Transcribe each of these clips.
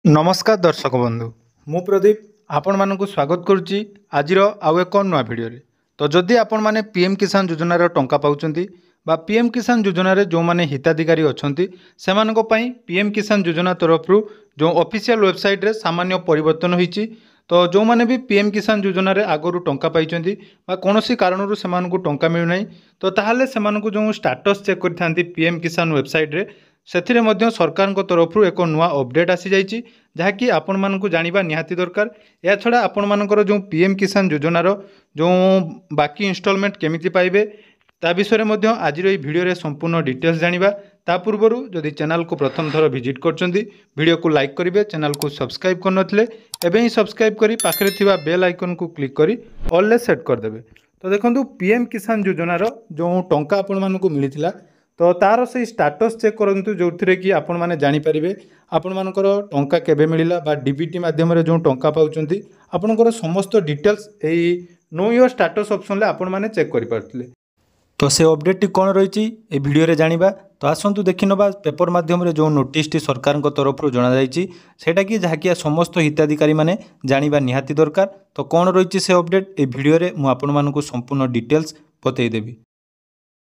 नमस्कार दर्शक बंधु मु प्रदीप आपण मानक स्वागत करुच्ची आज आउ एक नुआ भिडियो तो जदि आपण मैंने पीएम किसान योजनार टंका पाउछंती बा पीएम किसान योजन जो मैंने हिताधिकारी अच्छा से पीएम किसान योजना तरफ जो ऑफिशियल वेबसाइट रे सामान्य परिवर्तन होईची तो जो मैंने भी पीएम किसान योजन आगु टंका पाई कौन कारण से टंका मिलूना तो ताहले जो स्टाटस चेक करते पीएम किसान वेबसाइट रे ସେଥିରେ ମଧ୍ୟ ସରକାରଙ୍କ ତରଫରୁ ଏକ ନୂଆ ଅପଡେଟ୍ ଆସିଯାଇଛି ଯାହାକି ଆପଣମାନଙ୍କୁ ଜାଣିବା ନିହାତି ଦରକାର। ଏହା ଛଡ଼ା ଆପଣମାନଙ୍କର ଯେଉଁ ପିଏମ୍ କିଷାନ ଯୋଜନାର ଯେଉଁ ବାକି ଇନଷ୍ଟଲମେଣ୍ଟ କେମିତି ପାଇବେ ତା ବିଷୟରେ ମଧ୍ୟ ଆଜିର ଏହି ଭିଡ଼ିଓରେ ସମ୍ପୂର୍ଣ୍ଣ ଡିଟେଲ୍ସ ଜାଣିବା। ତା ପୂର୍ବରୁ ଯଦି ଚ୍ୟାନେଲକୁ ପ୍ରଥମ ଥର ଭିଜିଟ୍ କରୁଛନ୍ତି ଭିଡ଼ିଓକୁ ଲାଇକ୍ କରିବେ, ଚ୍ୟାନେଲକୁ ସବସ୍କ୍ରାଇବ୍ କରିନଥିଲେ ଏବେ ହିଁ ସବସ୍କ୍ରାଇବ୍ କରି ପାଖରେ ଥିବା ବେଲ୍ ଆଇକନ୍କୁ କ୍ଲିକ୍ କରି ଅଲ୍ରେ ସେଟ୍ କରିଦେବେ। ତ ଦେଖନ୍ତୁ ପିଏମ୍ କିଷାନ ଯୋଜନାର ଯେଉଁ ଟଙ୍କା ଆପଣମାନଙ୍କୁ ମିଳିଥିଲା तो तार से स्टाटस चेक करूँ जो थी कि आपण मैंने जानीपारे आपण मानकर टंका केबे मिला बा डीबीटी माध्यम जो टंका पाउछंती आपणकर समस्त डिटेल्स यही नो योर स्टाटस ऑप्शन ले आपण मैंने चेक कर पारथिले। तो से अपडेट टी कौन रही ए वीडियो रे जानिबा। तो आसंतु देखिनबा पेपर माध्यम रे जो नोटिस टी सरकार तरफ जना जाइछि सेटा कि जहाँकि समस्त हिताधिकारी माने जानिबा निहाती दरकार। तो कौन रही से अपडेट ए वीडियो रे मु आपण मानकु संपूर्ण डिटेल्स बतैदेवी।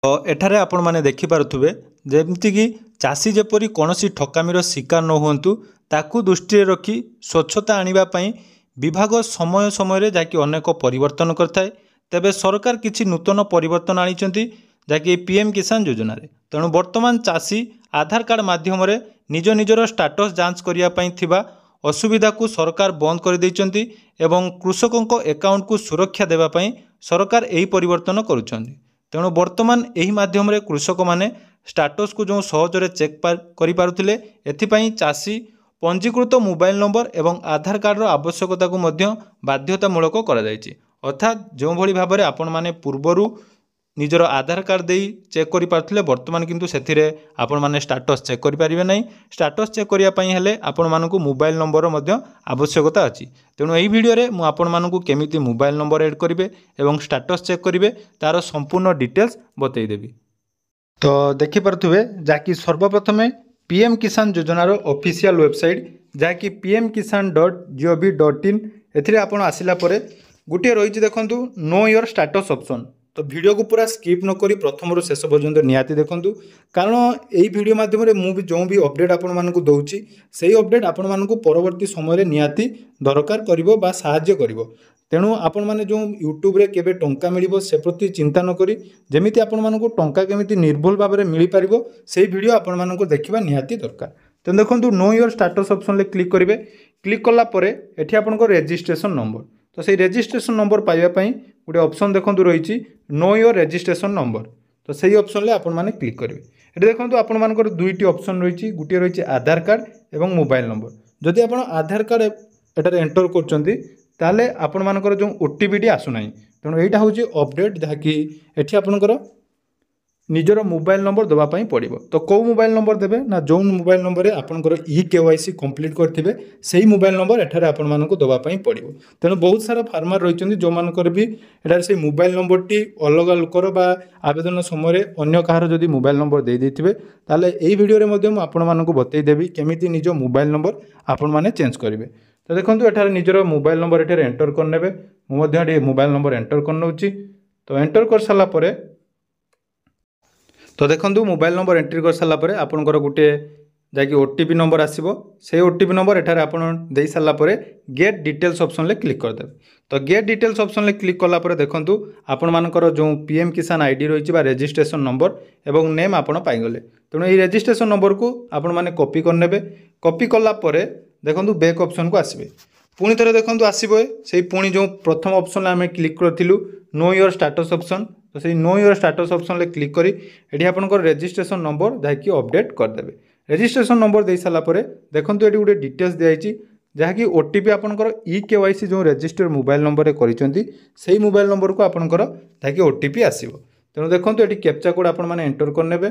तो एठारे आपण माने देखि पारुथुबे जेमति कि चासी जेपरी कोनोसी ठकामीर शिकार न हुंतु ताकू दृष्टि रखी स्वच्छता आनिबा पई विभाग समय समय रे जाकि अनेक परिवर्तन करथाय। तेबे सरकार किछि नूतन परिवर्तन आनिचंती जाकि पीएम किसान योजना रे। तेणु वर्तमान चासी आधार कार्ड माध्यम रे निज निजर स्टाटस जांच करिया पई थिबा असुविधा को सरकार बंद कर दैचंती एवं कृषकों अकाउंट को सुरक्षा देबा पई सरकार एही परिवर्तन करूछंती। तेणु वर्तमान यही माध्यम रे कृषक माने स्टाटस को जो सहजरे चेक करि पारुथिले एथिपई चासी पंजीकृत मोबाइल नंबर एवं आधार कार्ड रो आवश्यकता को मध्य बाध्यतामूलक करा जायछि। अर्थात जो भली भाबरे आपण माने पूर्वरु निजर आधार कार्ड दे चेक करि पारुथिले वर्तमान किंतु सेथिरे आपण माने स्टाटस चेक करि परिबे नै। स्टाटस चेक करिया पई हेले आपण मानकु मोबाइल नंबर मध्य आवश्यकता अछि। तेणु एही वीडियो रे मु आपण मानकु केमिति मोबाइल नंबर ऐड करिवे एवं स्टाटस चेक करिवे तार संपूर्ण डिटेल्स बतै देबी। तो देखि पारुथुबे जाकि सर्वप्रथमे पीएम किसान योजनार ऑफिशियल वेबसाइट जाकि pmkisan.gov.in एथिरे आपण आसिला परे गुटे रहिछि देखंतु नो योर स्टाटस ऑप्शन। तो वीडियो को पूरा स्किप न करी प्रथम रो शेष पर्यंत निहाती देखंतु कारण एही वीडियो माध्यम रे मु भी जो भी अपडेट आपण मानकु दउची सेही अपडेट आपण मानकु परवर्ती समय रे निहाती दरकार करिवो बा सहाय्य करिवो। तेणु आपण माने जो यूट्यूब रे केबे टंका मिलिबो से प्रति चिंता न करी जेमिति आपण मानकु टंका केमिति निर्भुल भाबरे मिली पारिबो सेही वीडियो आपण मानकु देखिबा निहाती दरकार। तेणु देखंतु नो योर स्टाटस ऑप्शन ले क्लिक करिवे। क्लिक कला परे एठी आपनको रजिस्ट्रेशन नंबर तो से रजिस्ट्रेशन नंबर पाइबा पई गोटे ऑप्शन देखंतु रहिछि नो योर रजिस्ट्रेशन नंबर। तो सही ऑप्शन ले आपण माने क्लिक करिवे। एठी देखंतु आपण मानकर दुईटी ऑप्शन रहिछि गुटे रहिछि आधार कार्ड एवं मोबाइल नंबर। जदि आपण आधार कार्ड एटारे एंटर करचंती ताले आपण मानकर जो ओटीपी टी आसु नाही। तेणु एटा होछि अपडेट जहाँकि एठी आपणकर निजर मोबाइल नंबर दबा पई पड़िबो। तो को मोबाइल नंबर देबे ना जो मोबाइल नंबर रे आपणकर केवाईसी कंप्लीट करथिबे सेही मोबाइल नंबर एठारे आपण मानको दबा पई पड़िबो। तेणु बहुत सारा फार्मर रहिचंदी जो मानकर भी एठारे से मोबाइल नंबर टी अलग लोकर बा आवेदन समय रे अन्य कहार जदी मोबाइल नंबर दे देथिबे ताले एही वीडियो रे मध्ये म आपण मानको बतै देबी केमिति निजो मोबाइल नंबर आपण माने चेंज करिवे। तो देखंतु एठारे निजर मोबाइल नंबर एठारे एंटर करनेबे मु मध्ये मोबाइल नंबर एंटर करनउची। तो एंटर कर साला परे तो देखंतु मोबाइल नंबर एंट्री कर साला परे आपनकर गुटे जाकि ओटीपी नंबर आसीबो से ओटीपी नंबर एठारे आपन देई साला परे गेट डिटेल्स ऑप्शन ले क्लिक कर देबे। तो गेट डिटेल्स ऑप्शन ले क्लिक कला परे देखंतु आपन मानकर जो पीएम किसान आईडी रहिछि बा रजिस्ट्रेशन नंबर एवं नेम आपन पाइ गले। तेणु ए रजिस्ट्रेशन नंबर को आपन माने कॉपी कर नेबे। कॉपी कला परे देखंतु बैक ऑप्शन को आसीबे पुणी थरे देखंतु आसीबो सेही पुणी जो प्रथम ऑप्शन ले हमें क्लिक करथिलु नो योर स्टाटस ऑप्शन। तो से नो योर स्टाटस ऑप्शन ले क्लिक करी एठी आपनकर रजिस्ट्रेशन नंबर जाकि अपडेट कर देबे। रजिस्ट्रेशन नंबर दे साला परे देखंतु एठी गुटे डिटेल्स दियाइछि जहाँकि ओटीपी आपनकर केवाईसी जो रजिस्टर मोबाइल नंबर रे करिसंती सेही मोबाइल नंबर को आपनकर जाकि ओटीपी आसीबो। तेणु देखंतु एठी कैप्चा कोड आपण माने एंटर करनेबे।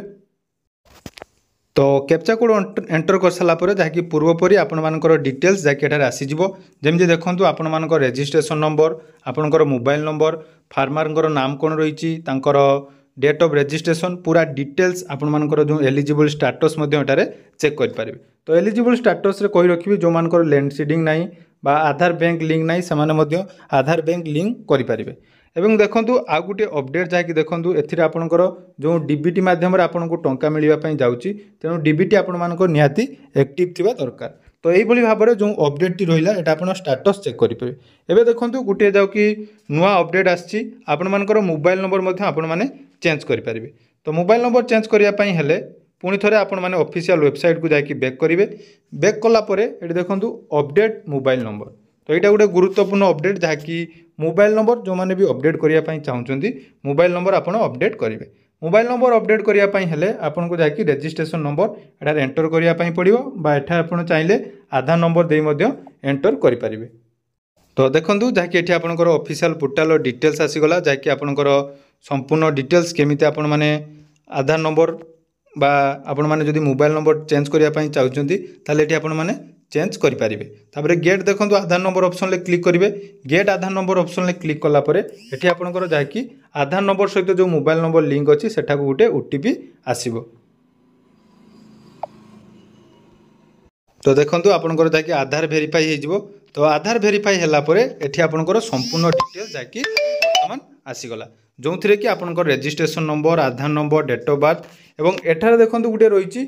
तो कैप्चा कोड एंटर कर साला परे जहाँकि पूर्वपरी आपण मानकर डिटेल्स जहाँकि एठारे आसीजिवो जेमति देखंतु आपण मानकर रजिस्ट्रेशन नंबर आपनकर मोबाइल नंबर फार्मरଙ୍କର नाम कोन रहिछि तांकर डेट ऑफ रजिस्ट्रेशन पूरा डिटेल्स आपण मानकर जो एलिजिबल स्टाटस एटारे चेक करेंगे। तो एलिजिबल स्टाटस रे कही रखी जो मानकर लैंड सीडिंग नहीं बा आधार बैंक लिंक नहीं से आधार बैंक लिंक करेंगे। एवं देखूँ आउ गोटे अपडेट जहाँकि देखूँ एथिरे आपणकर जो डीबीटी माध्यम आपको टंका मिलवाई जाऊँगी तेणु डीबीटी आपण निहाती एक्टिव थिबा दरकार। तो यही भाव में जो अपडेट टी रहा है आप स्टाटस चेक करेंगे। एवं देखूँ गोटे जो कि नुआ अपडेट आपर मोबाइल नंबर आपण मैंने चेंज करेंगे। तो मोबाइल नंबर चेंज करने हेले पुणी थे आपण मैंने ऑफिशियल वेबसाइट को जाकि बैक करेंगे। बैक कलापर ये देखूँ अपडेट मोबाइल नंबर। तो यहाँ गोटे गुरुत्वपूर्ण अपडेट जहाँकि मोबाइल नंबर जो मैंने भी अपडेट करने चाहते मोबाइल नंबर आप अपडेट करेंगे। मोबाइल नंबर अपडेट करने हेले आपको जाकि रजिस्ट्रेशन नंबर एटार एंटर करने पड़ो एठा आप चाहिए आधार नंबर दे एंटर करेंगे। तो देखूँ जहाँकि ये आपंकर ऑफिशियल पोर्टाल डिटेल्स आसीगला जहाँकि आपंकर संपूर्ण डिटेल्स केमी आपण मैंने आधार नंबर बा आपण मैंने जदि मोबाइल नंबर चेंज करने चाहते ये आपण मैंने चेंज करेंगे। तापर गेट देखो आधार नंबर ऑप्शन ले क्लिक करेंगे। गेट आधार नंबर ऑप्शन ले क्लिक कलापर ये आपंकर जहाँकि आधार नंबर सहित जो मोबाइल नंबर लिंक अच्छी सेठा गोटे ओटीपी आसीबो। तो देखो आपंकर जहाँकि आधार वेरीफाई हो तो आधार वेरीफाई है ये आपंकर संपूर्ण डिटेल्स जहाँकि बर्तमान आसीगला जो थे कि आपंकर registration number Aadhaar number date of birth एवं एठार देखो गोटे रही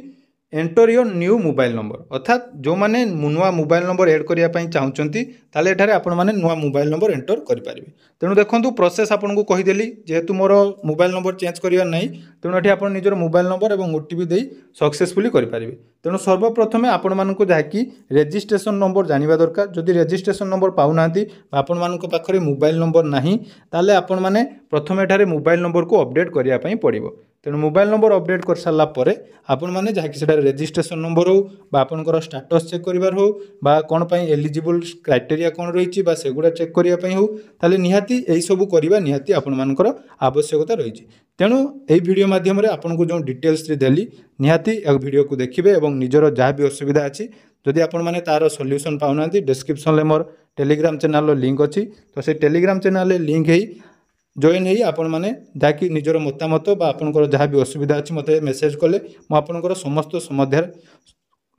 enter your new mobile number अर्थात जो मैंने नुआ मोबाइल नंबर एड करने चाहते ताले एठारे आपण मैंने नुआ मोबाइल नंबर एंटर करेंगे। तेणु देखो प्रोसेस आपको कहीदेली जेहेतु मोर मोबाइल नंबर चेंज करवा नहीं तेणु ये आप निजर मोबाइल नंबर और ओटीपी दे सक्सेसफुली करेंगे। तेणु सर्वप्रथम आपण मानक जहाँकि रजिस्ट्रेशन नंबर जानिबा दरकार। जदि रजिस्ट्रेशन नंबर पाऊना आपण मानक पाखरे मोबाइल नंबर नहीं ताले आपण माने प्रथम एठारे मोबाइल नंबर को अपडेट करने पड़ो। तेणु मोबाइल नंबर अपडेट कर सारा पर आपण मैंने जहाँकि रजिस्ट्रेशन नंबर हो आपंकर स्टाटस चेक करार हो बा कौन पर एलिजिबल क्राइटेरिया कौन रही सेगुड़ा चेक करने हो ताले निहाती यही सब करवा निहाती आपण मानकर आवश्यकता रही। तेणु यही वीडियो माध्यम आपको जो डिटेल्स देली निहाती वीडियो को देखिए और निजर जहाँ भी असुविधा अच्छी जदि आपण मैंने तार सॉल्यूशन पाऊना डिस्क्रिप्शन में मोर टेलीग्राम चैनल लिंक अच्छी तो से टेलीग्राम चैनल लिंक ही जॉइन ही आपण मैंने जहाँकि निजर मतामत आपंकर जहाँ भी असुविधा अच्छी मत मेसेज कले मुझे समस्त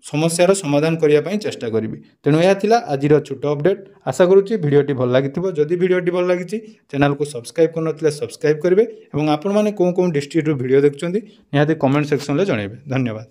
समस्यार समाधान करने चेष्टा करी। तेणु यह आज छोट अपडेट आशा करुँची भिडियोटी भल लगी जदि भिडियोटी भल लगी चैनल को सब्सक्राइब करनथिले सब्सक्राइब करेंगे और आपण मैंने कौन डिस्ट्रिक्ट वीडियो देखुं निहाती कमेंट सेक्शन में जनइबे। धन्यवाद।